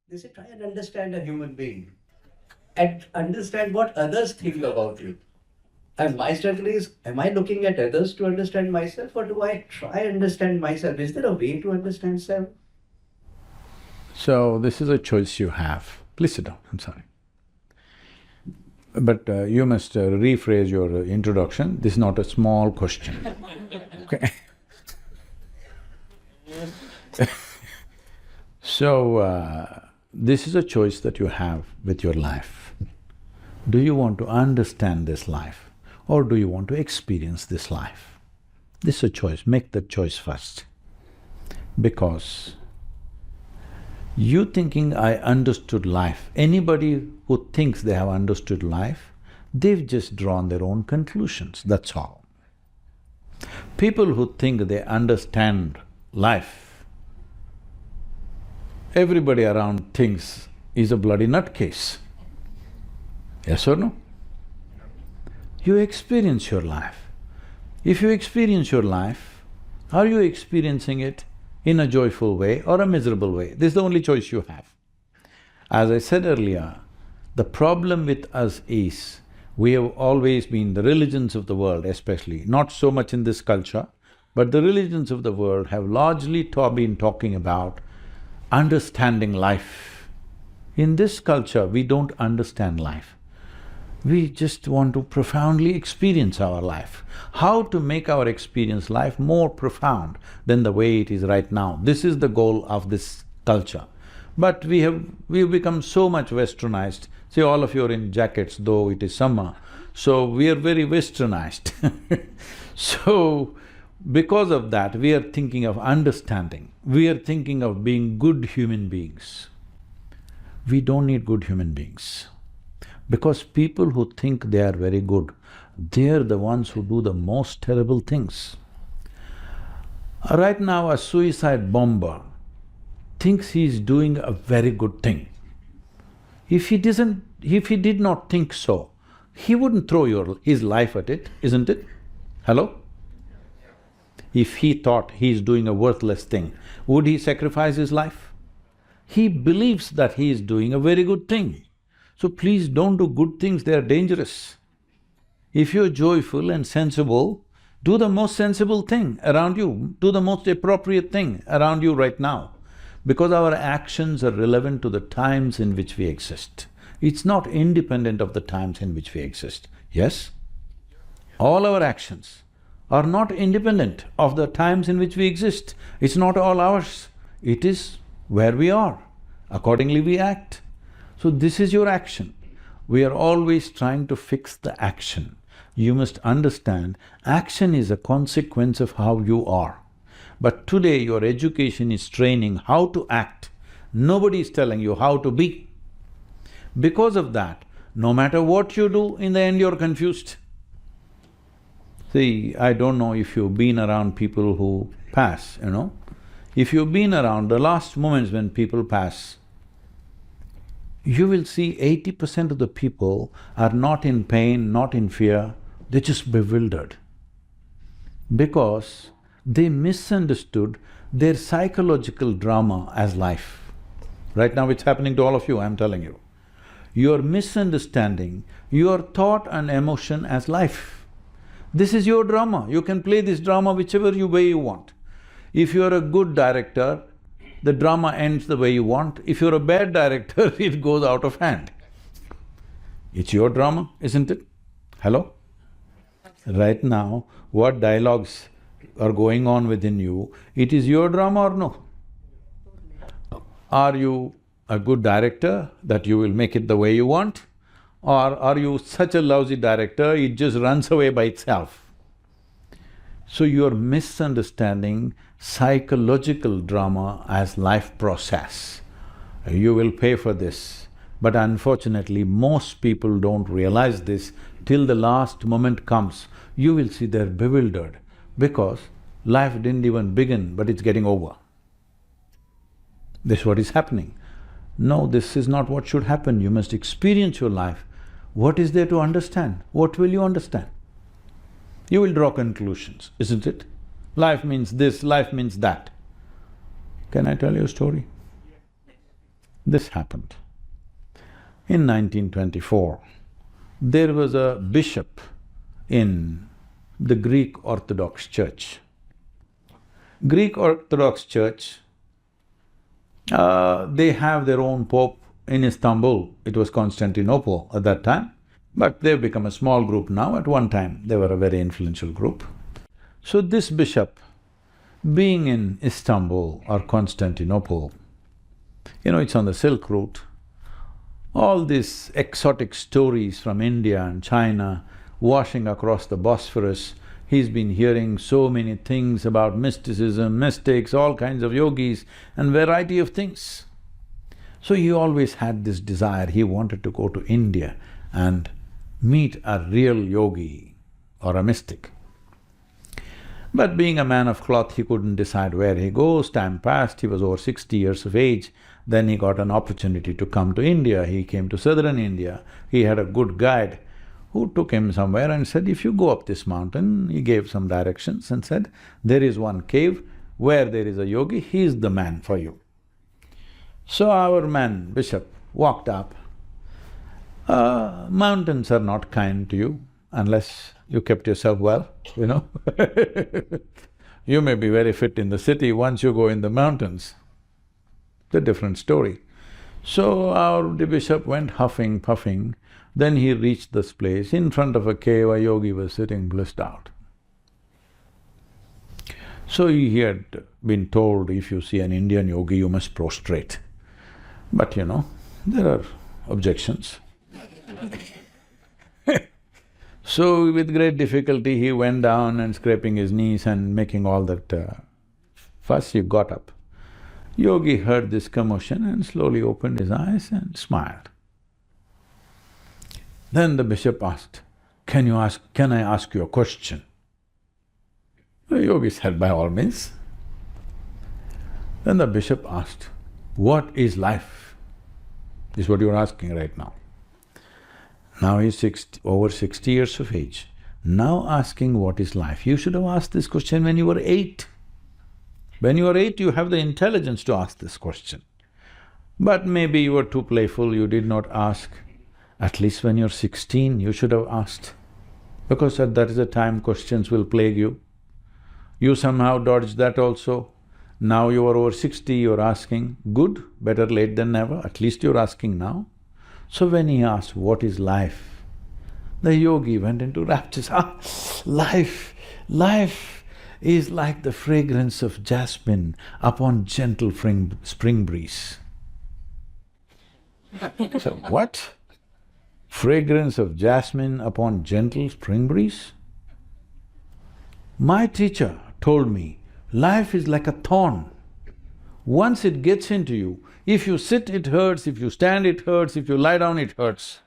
They say, try and understand a human being and understand what others think about you. And my struggle is, am I looking at others to understand myself, or do I try and understand myself? Is there a way to understand self? So, this is a choice you have. Please sit down, I'm sorry. But you must rephrase your introduction. This is not a small question, okay? So, this is a choice that you have with your life. Do you want to understand this life or do you want to experience this life? This is a choice, make that choice first. Because you thinking, I understood life, anybody who thinks they have understood life, they've just drawn their own conclusions, that's all. People who think they understand life, everybody around thinks is a bloody nutcase. Yes or no? You experience your life. If you experience your life, are you experiencing it in a joyful way or a miserable way? This is the only choice you have. As I said earlier, the problem with us is, we have always been, the religions of the world especially, not so much in this culture, but the religions of the world have largely been talking about understanding life. In this culture, we don't understand life. We just want to profoundly experience our life. How to make our experience life more profound than the way it is right now. This is the goal of this culture. But we've become so much westernized. See, all of you are in jackets, though it is summer, so we are very westernized. So, because of that, we are thinking of understanding, we are thinking of being good human beings. We don't need good human beings. Because people who think they are very good, they're the ones who do the most terrible things. Right now, a suicide bomber thinks he's doing a very good thing. If he did not think so, he wouldn't throw his life at it, isn't it? Hello? If he thought he's doing a worthless thing, would he sacrifice his life? He believes that he is doing a very good thing. So please don't do good things, they are dangerous. If you're joyful and sensible, do the most sensible thing around you, do the most appropriate thing around you right now. Because our actions are relevant to the times in which we exist. It's not independent of the times in which we exist, yes? All our actions are not independent of the times in which we exist. It's not all ours, it is where we are. Accordingly we act. So this is your action. We are always trying to fix the action. You must understand, action is a consequence of how you are. But today your education is training how to act. Nobody is telling you how to be. Because of that, no matter what you do, in the end you're confused. See, I don't know if you've been around people who pass, you know. If you've been around the last moments when people pass, you will see 80% of the people are not in pain, not in fear, they're just bewildered. Because they misunderstood their psychological drama as life. Right now it's happening to all of you, I'm telling you. You're misunderstanding your thought and emotion as life. This is your drama, you can play this drama whichever way you want. If you're a good director, the drama ends the way you want. If you're a bad director, it goes out of hand. It's your drama, isn't it? Hello? Right now, what dialogues are going on within you, it is your drama or no? Are you a good director that you will make it the way you want? Or are you such a lousy director, it just runs away by itself? So you're misunderstanding psychological drama as life process. You will pay for this. But unfortunately, most people don't realize this till the last moment comes. You will see they're bewildered because life didn't even begin, but it's getting over. This is what is happening. No, this is not what should happen. You must experience your life. What is there to understand? What will you understand? You will draw conclusions, isn't it? Life means this, life means that. Can I tell you a story? This happened. In 1924, there was a bishop in the Greek Orthodox Church. Greek Orthodox Church, they have their own pope in Istanbul. It was Constantinople at that time, but they've become a small group now. At one time, they were a very influential group. So this bishop, being in Istanbul or Constantinople, it's on the Silk Route, all these exotic stories from India and China washing across the Bosphorus, he's been hearing so many things about mysticism, mystics, all kinds of yogis and variety of things. So he always had this desire, he wanted to go to India and meet a real yogi or a mystic. But being a man of cloth, he couldn't decide where he goes. Time passed, he was over 60 years of age. Then he got an opportunity to come to India. He came to southern India. He had a good guide who took him somewhere and said, if you go up this mountain, he gave some directions and said, there is one cave where there is a yogi, he is the man for you. So our man, bishop, walked up. Mountains are not kind to you unless you kept yourself well, You may be very fit in the city, once you go in the mountains, it's a different story. So the bishop went huffing, puffing, then he reached this place. In front of a cave, a yogi was sitting blissed out. So he had been told, if you see an Indian yogi, you must prostrate. But there are objections. So with great difficulty, he went down and scraping his knees and making all that fuss, he got up. Yogi heard this commotion and slowly opened his eyes and smiled. Then the bishop asked, can I ask you a question? The yogi said, by all means. Then the bishop asked, what is life? This is what you're asking right now. Now he's over 60 years of age, now asking what is life. You should have asked this question when you were 8. When you were 8, you have the intelligence to ask this question. But maybe you were too playful, you did not ask. At least when you're 16, you should have asked, because that is the time questions will plague you. You somehow dodged that also. Now you are over 60, you're asking, good, better late than never, at least you're asking now. So when he asked, what is life? The yogi went into raptures. Life is like the fragrance of jasmine upon gentle spring breeze. So, what? Fragrance of jasmine upon gentle spring breeze? My teacher told me, life is like a thorn. Once it gets into you, if you sit, it hurts, if you stand, it hurts, if you lie down, it hurts.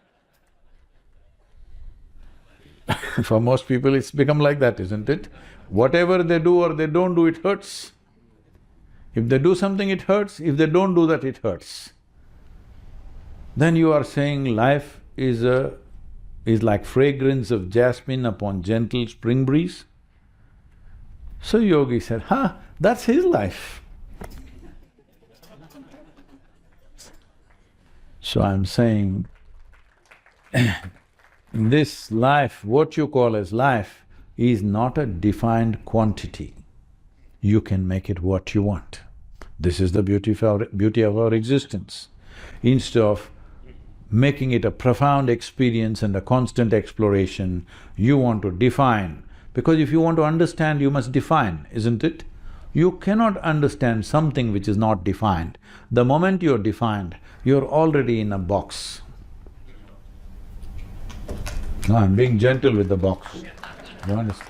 For most people, it's become like that, isn't it? Whatever they do or they don't do, it hurts. If they do something, it hurts, if they don't do that, it hurts. Then you are saying life is like fragrance of jasmine upon gentle spring breeze? So yogi said, that's his life. So I'm saying, this life, what you call as life, is not a defined quantity. You can make it what you want. This is the beauty of our existence. Instead of making it a profound experience and a constant exploration, you want to define. Because if you want to understand, you must define, isn't it? You cannot understand something which is not defined. The moment you're defined, you're already in a box. No, I'm being gentle with the box. You understand?